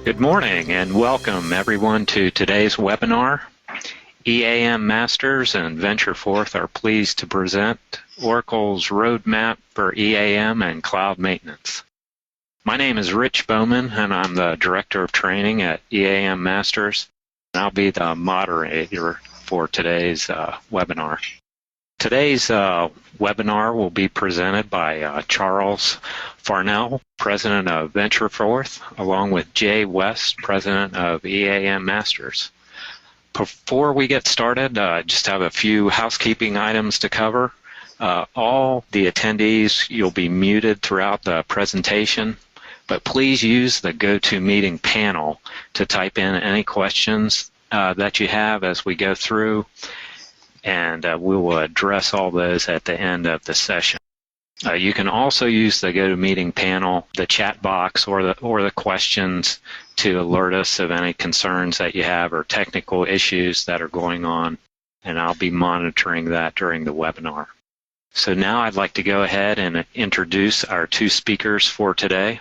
Good morning and welcome everyone to today's webinar. EAM Masters and Ventureforth are pleased to present Oracle's roadmap for EAM and cloud maintenance. My name is Rich Bowman and I'm the Director of Training at EAM Masters, and I'll be the moderator for today's webinar. Today's webinar will be presented by Charles Farnell, President of Ventureforth, along with Jay West, President of EAM Masters. Before we get started, just have a few housekeeping items to cover. All the attendees, you'll be muted throughout the presentation, but please use the GoToMeeting panel to type in any questions that you have as we go through, and we will address all those at the end of the session. You can also use the GoToMeeting panel, the chat box, or the questions to alert us of any concerns that you have or technical issues that are going on, and I'll be monitoring that during the webinar. So now I'd like to go ahead and introduce our two speakers for today.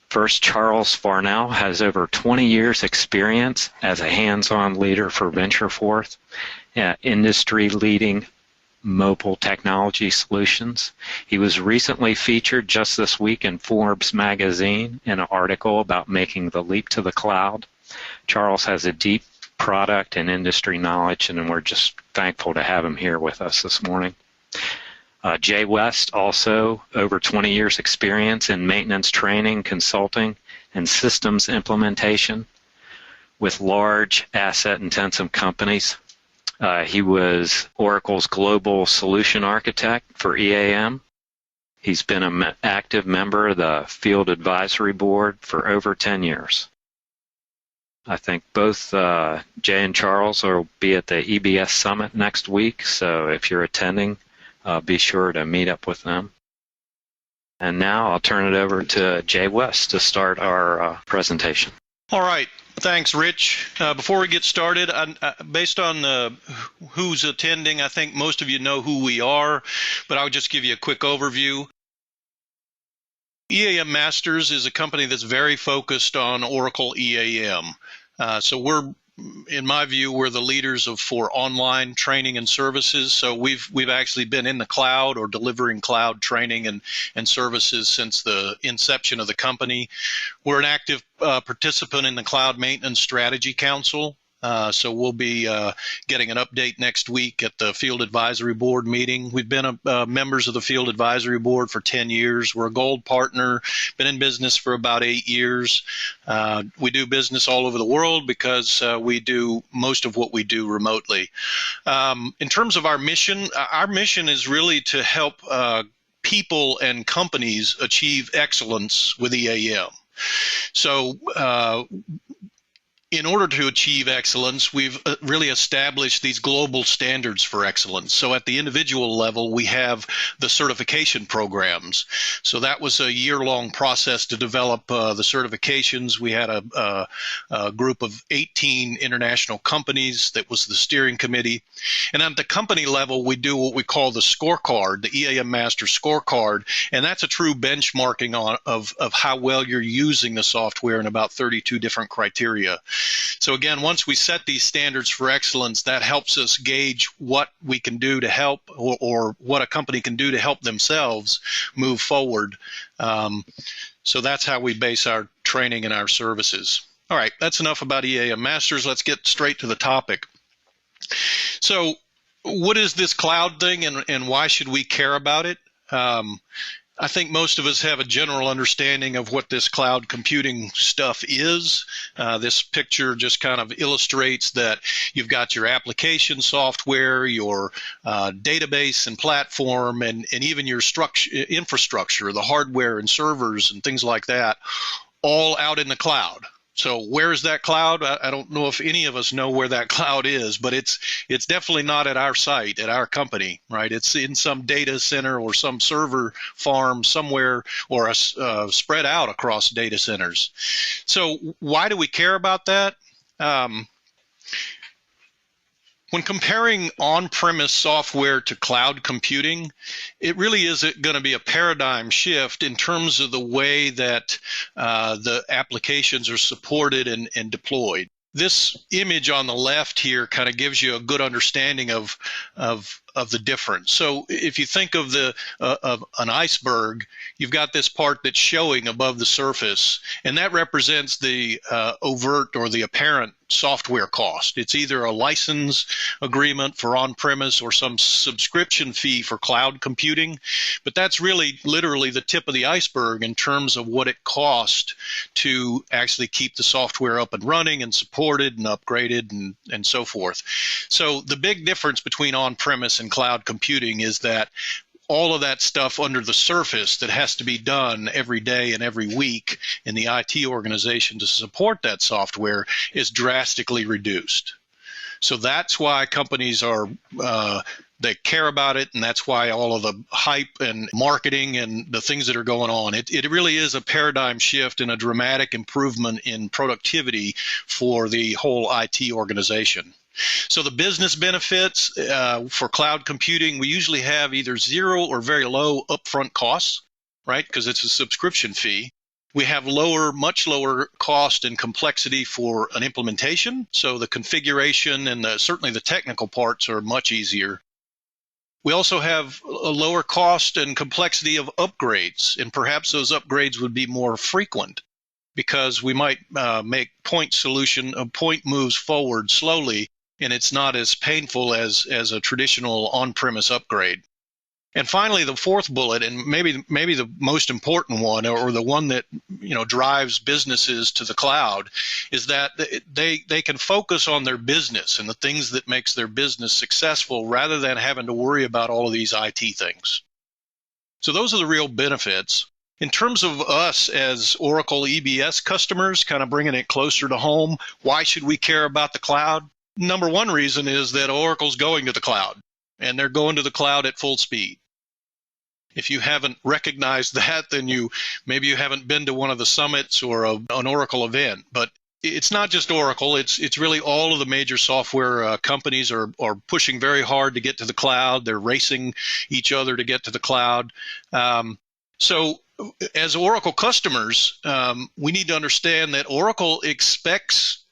First, Charles Farnell has over 20 years experience as a hands-on leader for Ventureforth, industry-leading mobile technology solutions. He was recently featured just this week in Forbes magazine in an article about making the leap to the cloud. Charles has a deep product and industry knowledge, and we're just thankful to have him here with us this morning. Jay West, also over 20 years experience in maintenance training, consulting, and systems implementation with large asset-intensive companies. He was Oracle's global solution architect for EAM. He's been an active member of the Field Advisory Board for over 10 years. I think both Jay and Charles will be at the EBS Summit next week, so if you're attending, be sure to meet up with them. And now I'll turn it over to Jay West to start our presentation. All right. Thanks, Rich. Before we get started, based on who's attending, I think most of you know who we are, but I'll just give you a quick overview. EAM Masters is a company that's very focused on Oracle EAM. So we're, in my view, we're the leaders for online training and services. So we've actually been in the cloud or delivering cloud training and services since the inception of the company. We're an active participant in the Cloud Maintenance Strategy Council. So we'll be getting an update next week at the Field Advisory Board meeting. We've been members of the Field Advisory Board for 10 years. We're a gold partner, been in business for about 8 years. We do business all over the world because we do most of what we do remotely. In terms of our mission is really to help people and companies achieve excellence with EAM. So in order to achieve excellence, we've really established these global standards for excellence. So at the individual level, we have the certification programs. So that was a year-long process to develop the certifications. We had a group of 18 international companies that was the steering committee. And at the company level, we do what we call the scorecard, the EAM Master Scorecard, and that's a true benchmarking of how well you're using the software in about 32 different criteria. So again, once we set these standards for excellence, that helps us gauge what we can do to help or what a company can do to help themselves move forward. So that's how we base our training and our services. All right, that's enough about EAM Masters. Let's get straight to the topic. So what is this cloud thing and why should we care about it? I think most of us have a general understanding of what this cloud computing stuff is. This picture just kind of illustrates that you've got your application software, your database and platform, and even your infrastructure, the hardware and servers and things like that, all out in the cloud. So where is that cloud? I don't know if any of us know where that cloud is, but it's definitely not at our site, at our company, right? It's in some data center or some server farm somewhere, or spread out across data centers. So why do we care about that? When comparing on-premise software to cloud computing, it really is going to be a paradigm shift in terms of the way that the applications are supported and deployed. This image on the left here kind of gives you a good understanding of the difference. So if you think of of an iceberg, you've got this part that's showing above the surface, and that represents the overt or the apparent software cost. It's either a license agreement for on-premise or some subscription fee for cloud computing, but that's really literally the tip of the iceberg in terms of what it costs to actually keep the software up and running and supported and upgraded and so forth. So the big difference between on-premise and cloud computing is that all of that stuff under the surface that has to be done every day and every week in the IT organization to support that software is drastically reduced. So that's why companies are they care about it, and that's why all of the hype and marketing and the things that are going on. It really is a paradigm shift and a dramatic improvement in productivity for the whole IT organization. So the business benefits for cloud computing, we usually have either zero or very low upfront costs, right? Because it's a subscription fee. We have much lower cost and complexity for an implementation. So the configuration and certainly the technical parts are much easier. We also have a lower cost and complexity of upgrades, and perhaps those upgrades would be more frequent because we might make point moves forward slowly, and it's not as painful as a traditional on-premise upgrade. And finally, the fourth bullet, and maybe the most important one, or the one that drives businesses to the cloud, is that they can focus on their business and the things that makes their business successful rather than having to worry about all of these IT things. So those are the real benefits. In terms of us as Oracle EBS customers, kind of bringing it closer to home, why should we care about the cloud? Number one reason is that Oracle's going to the cloud, and they're going to the cloud at full speed. If you haven't recognized that, then maybe you haven't been to one of the summits or an Oracle event. But it's not just Oracle. It's really all of the major software companies are pushing very hard to get to the cloud. They're racing each other to get to the cloud. So as Oracle customers, we need to understand that Oracle expects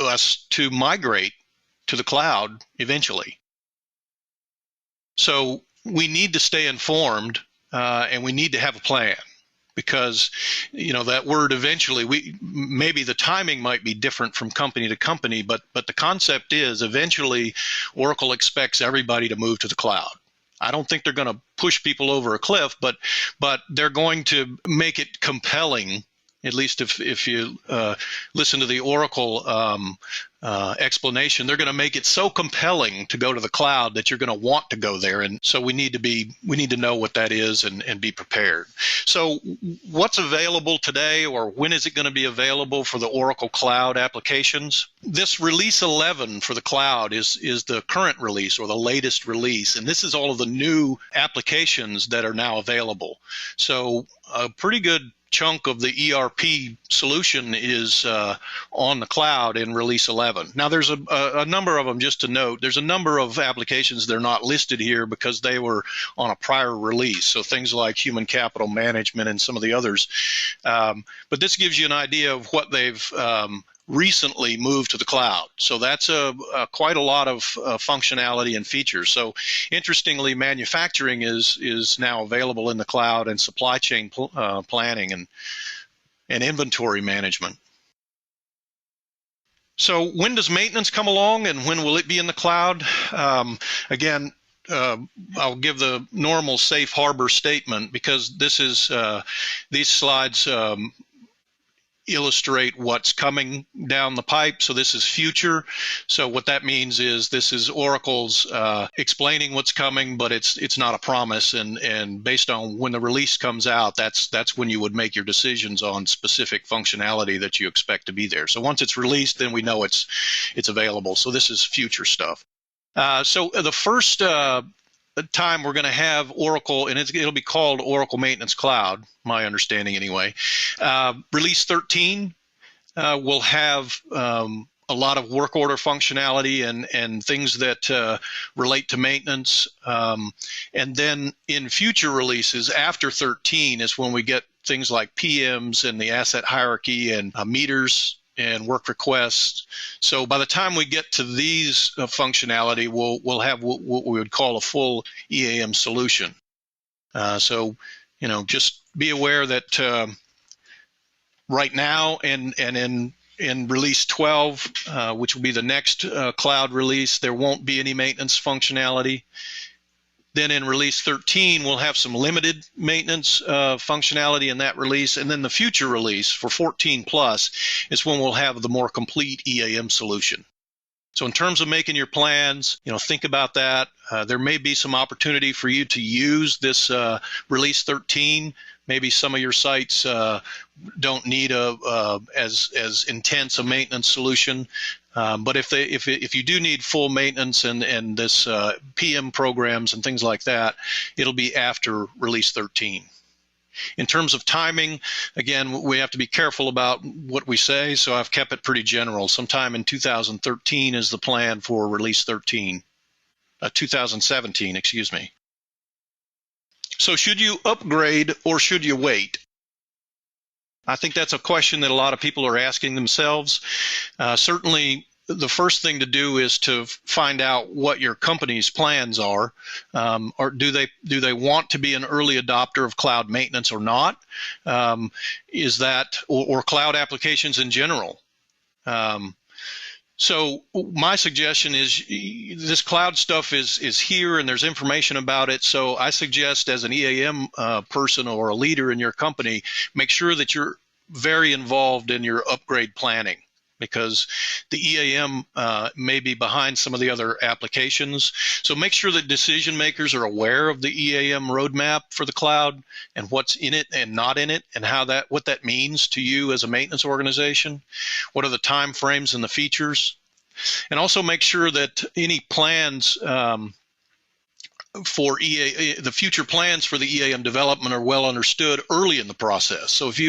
us to migrate to the cloud eventually. So we need to stay informed and we need to have a plan, because that word eventually, maybe the timing might be different from company to company, but the concept is eventually Oracle expects everybody to move to the cloud. I don't think they're going to push people over a cliff, but they're going to make it compelling. At least if you listen to the Oracle explanation, they're going to make it so compelling to go to the cloud that you're going to want to go there. And so we need to know what that is and be prepared. So what's available today, or when is it going to be available for the Oracle Cloud applications? This release 11 for the cloud is the current release, or the latest release. And this is all of the new applications that are now available. So a pretty good chunk of the ERP solution is on the cloud in release 11. Now there's a number of them, just to note. There's a number of applications that are not listed here because they were on a prior release. So things like human capital management and some of the others. But this gives you an idea of what they've recently moved to the cloud. So that's quite a lot of functionality and features. So interestingly, manufacturing is now available in the cloud, and supply chain planning and inventory management. So when does maintenance come along, and when will it be in the cloud? Again, I'll give the normal safe harbor statement, because these slides illustrate what's coming down the pipe. So this is future. So what that means is this is Oracle's explaining what's coming, but it's not a promise. And based on when the release comes out, that's when you would make your decisions on specific functionality that you expect to be there. So once it's released, then we know it's available. So this is future stuff. So the first time we're going to have Oracle, and it'll be called Oracle Maintenance Cloud, my understanding anyway. Release 13 will have a a lot of work order functionality and things that relate to maintenance. And then in future releases after 13 is when we get things like PMs and the asset hierarchy and meters and work requests. So by the time we get to these functionality, we'll have what we would call a full EAM solution. So, just be aware that right now and in release 12, which will be the next cloud release, there won't be any maintenance functionality. Then in release 13, we'll have some limited maintenance functionality in that release. And then the future release for 14 plus is when we'll have the more complete EAM solution. So in terms of making your plans, think about that. There may be some opportunity for you to use this release 13. Maybe some of your sites don't need as intense a maintenance solution. But if you do need full maintenance and this PM programs and things like that, it'll be after release 13. In terms of timing, again, we have to be careful about what we say, so I've kept it pretty general. Sometime in 2013 is the plan for release 13, 2017, excuse me. So should you upgrade or should you wait? I think that's a question that a lot of people are asking themselves. Certainly, the first thing to do is to find out what your company's plans are. Or do they want to be an early adopter of cloud maintenance or not? Is that or cloud applications in general? So my suggestion is this cloud stuff is here and there's information about it. So I suggest as an EAM person or a leader in your company, make sure that you're very involved in your upgrade planning, because the EAM may be behind some of the other applications. So make sure that decision makers are aware of the EAM roadmap for the cloud and what's in it and not in it, and what that means to you as a maintenance organization. What are the time frames and the features? And also make sure that any plans for the future plans for the EAM development are well understood early in the process. So if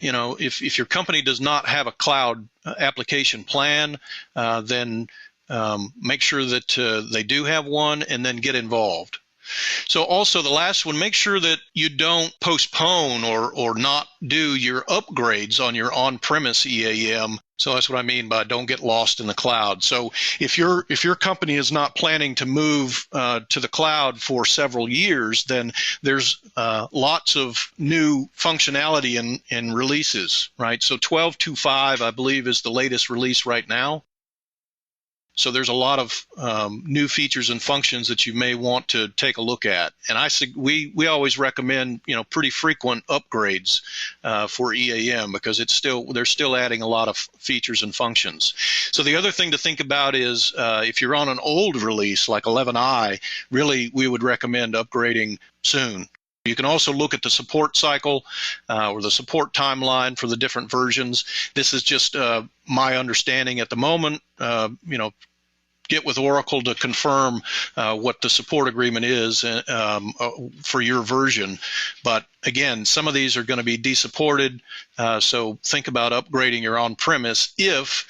if your company does not have a cloud application plan, then make sure that they do have one and then get involved. So also the last one, make sure that you don't postpone or not do your upgrades on your on-premise EAM. So that's what I mean by don't get lost in the cloud. So if your company is not planning to move to the cloud for several years, then there's lots of new functionality in releases, right? So 12.2.5, I believe, is the latest release right now. So there's a lot of new features and functions that you may want to take a look at. And we always recommend pretty frequent upgrades for EAM, because they're still adding a lot of features and functions. So the other thing to think about is if you're on an old release like 11i, really we would recommend upgrading soon. You can also look at the support cycle or the support timeline for the different versions. This is just my understanding at the moment. Get with Oracle to confirm what the support agreement is for your version. But again, some of these are going to be desupported, so think about upgrading your on-premise if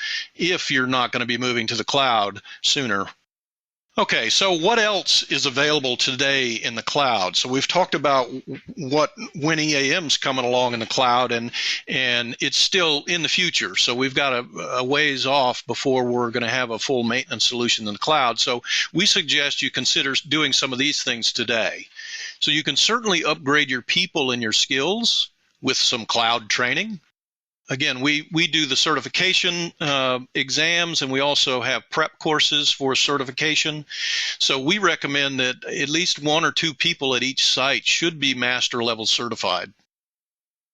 you're not going to be moving to the cloud sooner. Okay, so what else is available today in the cloud? So we've talked about when EAM's coming along in the cloud, and it's still in the future. So we've got a ways off before we're going to have a full maintenance solution in the cloud. So we suggest you consider doing some of these things today. So you can certainly upgrade your people and your skills with some cloud training. Again, we do the certification exams, and we also have prep courses for certification. So we recommend that at least 1 or 2 people at each site should be master level certified.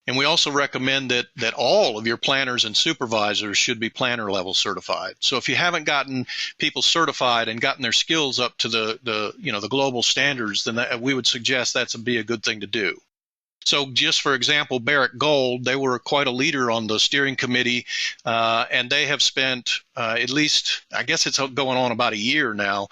And we also recommend that all of your planners and supervisors should be planner level certified. So if you haven't gotten people certified and gotten their skills up to the global standards, then we would suggest that's be a good thing to do. So just for example, Barrick Gold, they were quite a leader on the steering committee, and they have spent at least, I guess it's going on about a year now,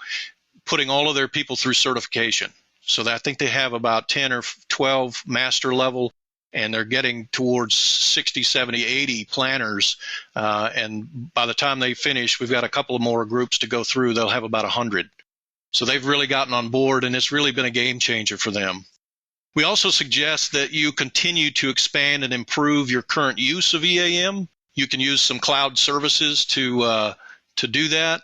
putting all of their people through certification. So I think they have about 10 or 12 master level and they're getting towards 60, 70, 80 planners. And by the time they finish, we've got a couple of more groups to go through. They'll have about 100. So they've really gotten on board, and it's really been a game changer for them. We also suggest that you continue to expand and improve your current use of EAM. You can use some cloud services to do that.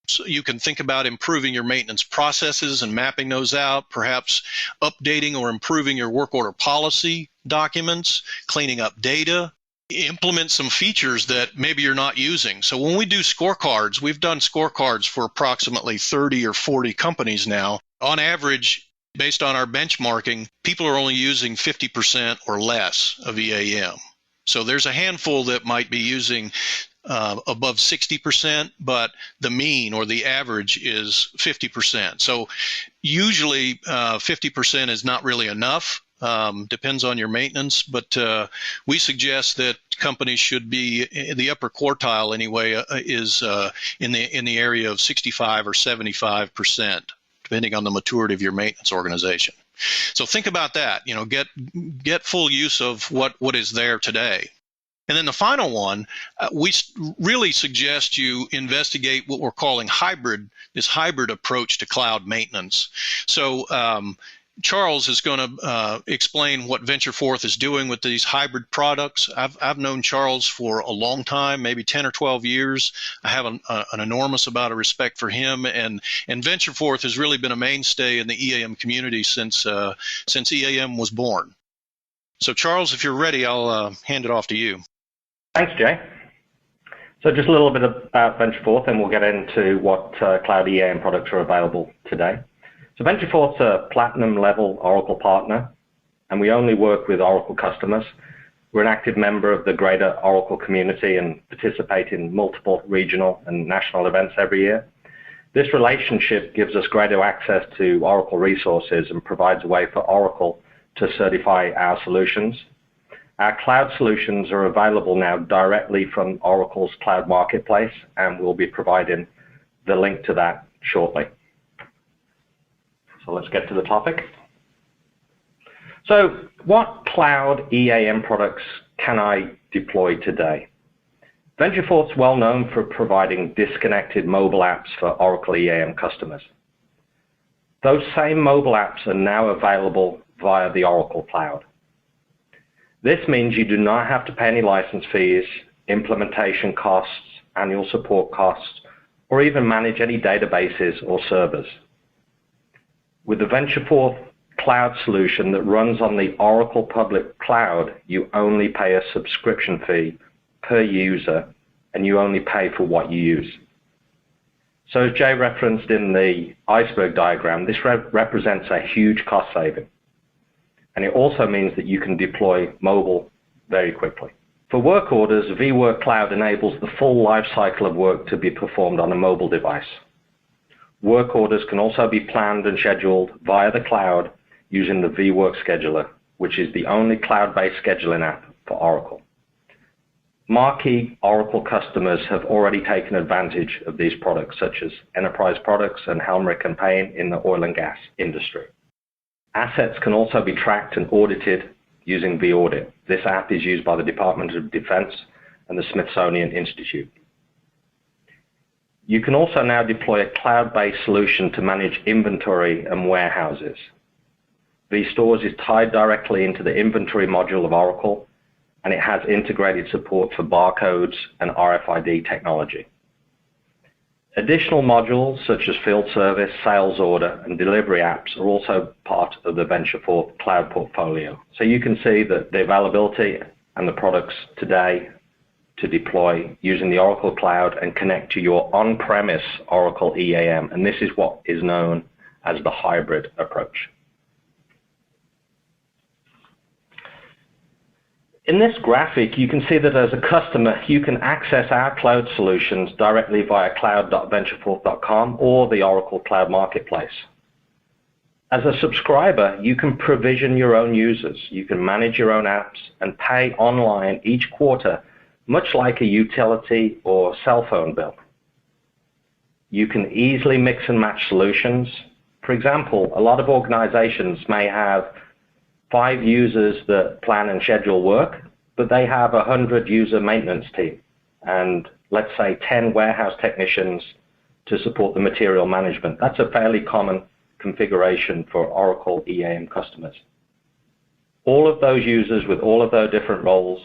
So you can think about improving your maintenance processes and mapping those out, perhaps updating or improving your work order policy documents, cleaning up data, implement some features that maybe you're not using. So when we do scorecards, we've done scorecards for approximately 30 or 40 companies now. On average, based on our benchmarking, people are only using 50% or less of EAM. So there's a handful that might be using above 60%, but the mean or the average is 50%. So usually 50% is not really enough. Depends on your maintenance, but we suggest that companies should be in the upper quartile anyway, is in the area of 65 or 75%, depending on the maturity of your maintenance organization. So think about that. Get full use of what is there today. And then the final one, we really suggest you investigate what we're calling this hybrid approach to cloud maintenance. So Charles is going to explain what Ventureforth is doing with these hybrid products. I've known Charles for a long time, maybe 10 or 12 years. I have an enormous amount of respect for him, and Ventureforth has really been a mainstay in the EAM community since EAM was born. So Charles, if you're ready, I'll hand it off to you. Thanks, Jay. So just a little bit about Ventureforth, and we'll get into what cloud EAM products are available today. So Ventureforth's a platinum-level Oracle partner, and we only work with Oracle customers. We're an active member of the greater Oracle community and participate in multiple regional and national events every year. This relationship gives us greater access to Oracle resources and provides a way for Oracle to certify our solutions. Our cloud solutions are available now directly from Oracle's cloud marketplace, and we'll be providing the link to that shortly. So let's get to the topic. So what cloud EAM products can I deploy today? Ventureforth's well known for providing disconnected mobile apps for Oracle EAM customers. Those same mobile apps are now available via the Oracle Cloud. This means you do not have to pay any license fees, implementation costs, annual support costs, or even manage any databases or servers. With the Ventureforth cloud solution that runs on the Oracle public cloud, you only pay a subscription fee per user, and you only pay for what you use. So as Jay referenced in the iceberg diagram, this represents a huge cost saving. And it also means that you can deploy mobile very quickly. For work orders, vWork Cloud enables the full life cycle of work to be performed on a mobile device. Work orders can also be planned and scheduled via the cloud using the vWork Scheduler, which is the only cloud-based scheduling app for Oracle. Marquee Oracle customers have already taken advantage of these products, such as Enterprise Products and Helmerich & Payne in the oil and gas industry. Assets can also be tracked and audited using vAudit. This app is used by the Department of Defense and the Smithsonian Institute. You can also now deploy a cloud-based solution to manage inventory and warehouses. vStores is tied directly into the inventory module of Oracle, and it has integrated support for barcodes and RFID technology. Additional modules such as field service, sales order, and delivery apps are also part of the Ventureforth cloud portfolio. So you can see that the availability and the products today to deploy using the Oracle Cloud and connect to your on-premise Oracle EAM, and this is what is known as the hybrid approach. In this graphic, you can see that as a customer, you can access our cloud solutions directly via cloud.ventureforth.com or the Oracle Cloud Marketplace. As a subscriber, you can provision your own users, you can manage your own apps, and pay online each quarter, much like a utility or cell phone bill. You can easily mix and match solutions. For example, a lot of organizations may have 5 users that plan and schedule work, but they have a 100-user maintenance team and, let's say, 10 warehouse technicians to support the material management. That's a fairly common configuration for Oracle EAM customers. All of those users with all of their different roles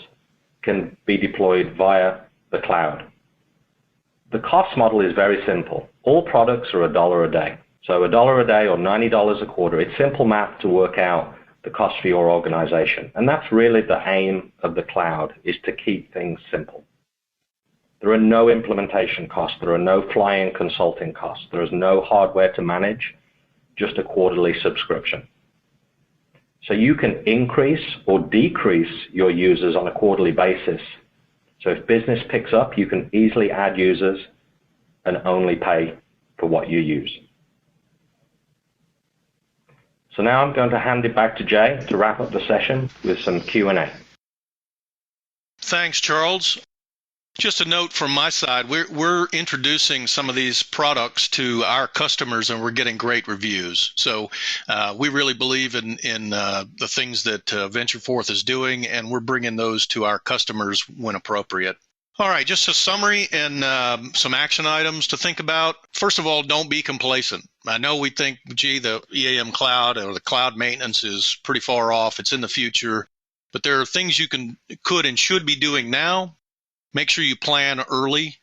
can be deployed via the cloud. The cost model is very simple. All products are $1 a day. So $1 a day or $90 a quarter. It's simple math to work out the cost for your organization. And that's really the aim of the cloud, is to keep things simple. There are no implementation costs. There are no fly-in consulting costs. There is no hardware to manage, just a quarterly subscription. So you can increase or decrease your users on a quarterly basis. So if business picks up, you can easily add users and only pay for what you use. So now I'm going to hand it back to Jay to wrap up the session with some Q&A. Thanks, Charles. Just a note from my side, we're introducing some of these products to our customers, and we're getting great reviews. So we really believe in the things that Ventureforth is doing, and we're bringing those to our customers when appropriate. All right, just a summary and some action items to think about. First of all, don't be complacent. I know we think, gee, the EAM cloud or the cloud maintenance is pretty far off. It's in the future. But there are things you could and should be doing now. Make sure you plan early.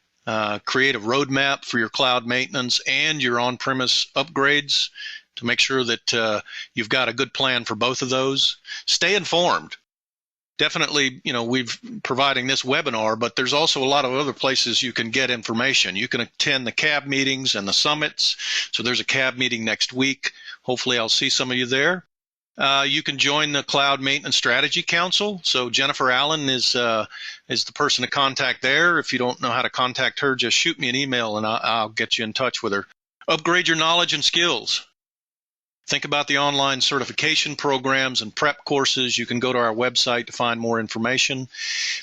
Create a roadmap for your cloud maintenance and your on-premise upgrades to make sure that you've got a good plan for both of those. Stay informed. Definitely, we've providing this webinar, but there's also a lot of other places you can get information. You can attend the CAB meetings and the summits. So there's a CAB meeting next week. Hopefully I'll see some of you there. You can join the Cloud Maintenance Strategy Council. So Jennifer Allen is the person to contact there. If you don't know how to contact her, just shoot me an email and I'll get you in touch with her. Upgrade your knowledge and skills. Think about the online certification programs and prep courses. You can go to our website to find more information.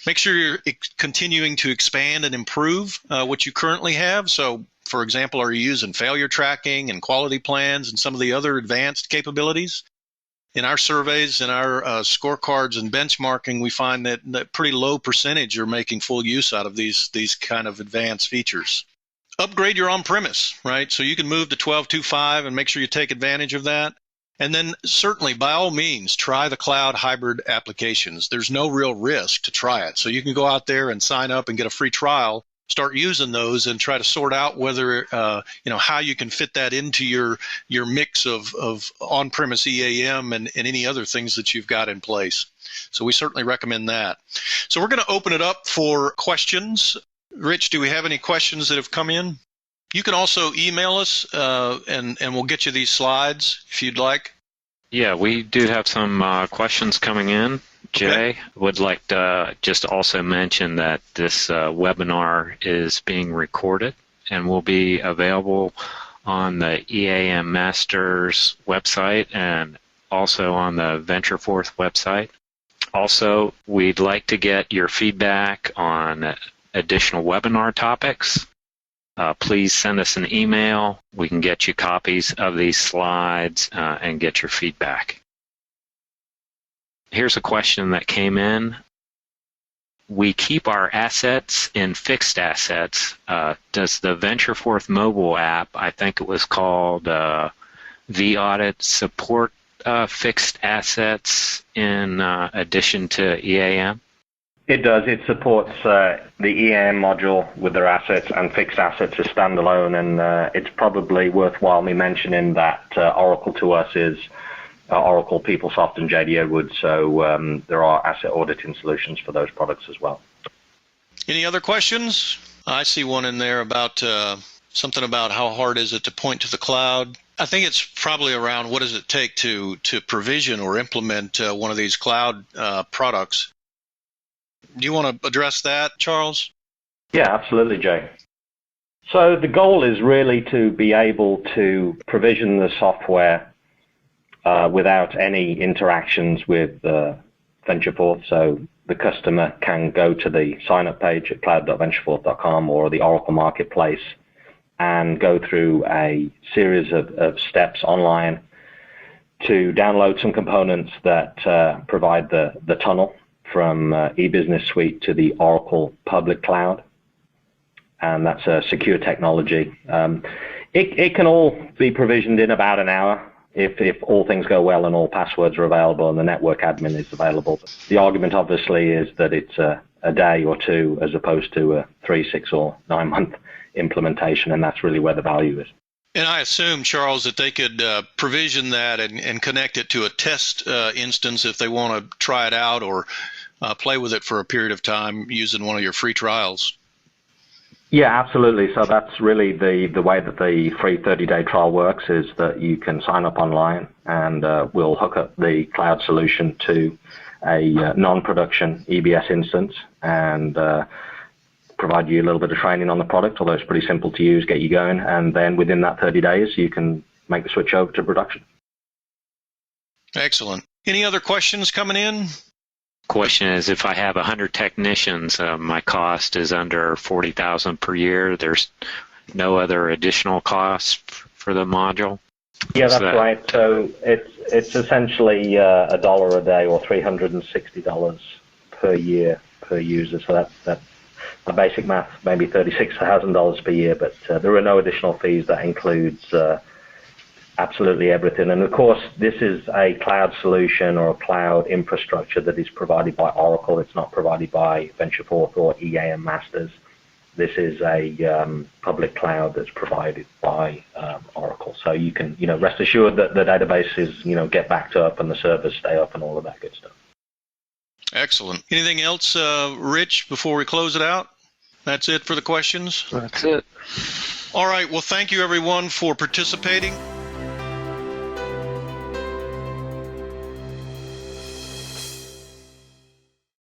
Make sure you're continuing to expand and improve what you currently have. So, for example, are you using failure tracking and quality plans and some of the other advanced capabilities? In our surveys and our scorecards and benchmarking, we find that pretty low percentage are making full use out of these kind of advanced features. Upgrade your on-premise, right? So you can move to 12.2.5 and make sure you take advantage of that. And then certainly, by all means, try the cloud hybrid applications. There's no real risk to try it. So you can go out there and sign up and get a free trial, start using those and try to sort out whether, how you can fit that into your mix of on-premise EAM and any other things that you've got in place. So we certainly recommend that. So we're going to open it up for questions. Rich, do we have any questions that have come in? You can also email us, and we'll get you these slides if you'd like. Yeah, we do have some questions coming in. Jay would like to just also mention that this webinar is being recorded and will be available on the EAM Masters website and also on the Ventureforth website. Also, we'd like to get your feedback on additional webinar topics. Please send us an email. We can get you copies of these slides and get your feedback. Here's a question that came in. We keep our assets in fixed assets. Does the Ventureforth mobile app, I think it was called vAudit, support fixed assets in addition to EAM? It does. It supports the EAM module with their assets, and fixed assets is standalone. And it's probably worthwhile me mentioning that Oracle to us is Oracle, PeopleSoft, and JD Edwards. So there are asset auditing solutions for those products as well. Any other questions? I see one in there about something about how hard is it to point to the cloud. I think it's probably around what does it take to provision or implement one of these cloud products. Do you want to address that, Charles? Yeah, absolutely, Jay. So the goal is really to be able to provision the software without any interactions with Ventureforth. So the customer can go to the sign-up page at cloud.ventureforth.com or the Oracle Marketplace and go through a series of steps online to download some components that provide the tunnel from e-business suite to the Oracle public cloud. And that's a secure technology. It can all be provisioned in about an hour if all things go well and all passwords are available and the network admin is available. The argument obviously is that it's a day or two as opposed to a 3, 6, or 9 month implementation, and that's really where the value is. And I assume, Charles, that they could provision that and connect it to a test instance if they want to try it out or play with it for a period of time using one of your free trials. Yeah, absolutely. So that's really the way that the free 30-day trial works, is that you can sign up online and we'll hook up the cloud solution to a non-production EBS instance and provide you a little bit of training on the product, although it's pretty simple to use, get you going, and then within that 30 days you can make the switch over to production. Excellent. Any other questions coming in? Question is, if I have 100 technicians, my cost is under $40,000 per year. There's no other additional costs for the module? Yeah, that's right. So it's essentially $1 a day or $360 per year per user. So that's the basic math, maybe $36,000 per year, but there are no additional fees. That includes absolutely everything. And of course, this is a cloud solution or a cloud infrastructure that is provided by Oracle. It's not provided by Ventureforth or EAM Masters. This is a public cloud that's provided by Oracle. So you can, rest assured that the databases, get backed up and the servers stay up and all of that good stuff. Excellent. Anything else, Rich, before we close it out? That's it for the questions? That's it. All right. Well, thank you, everyone, for participating.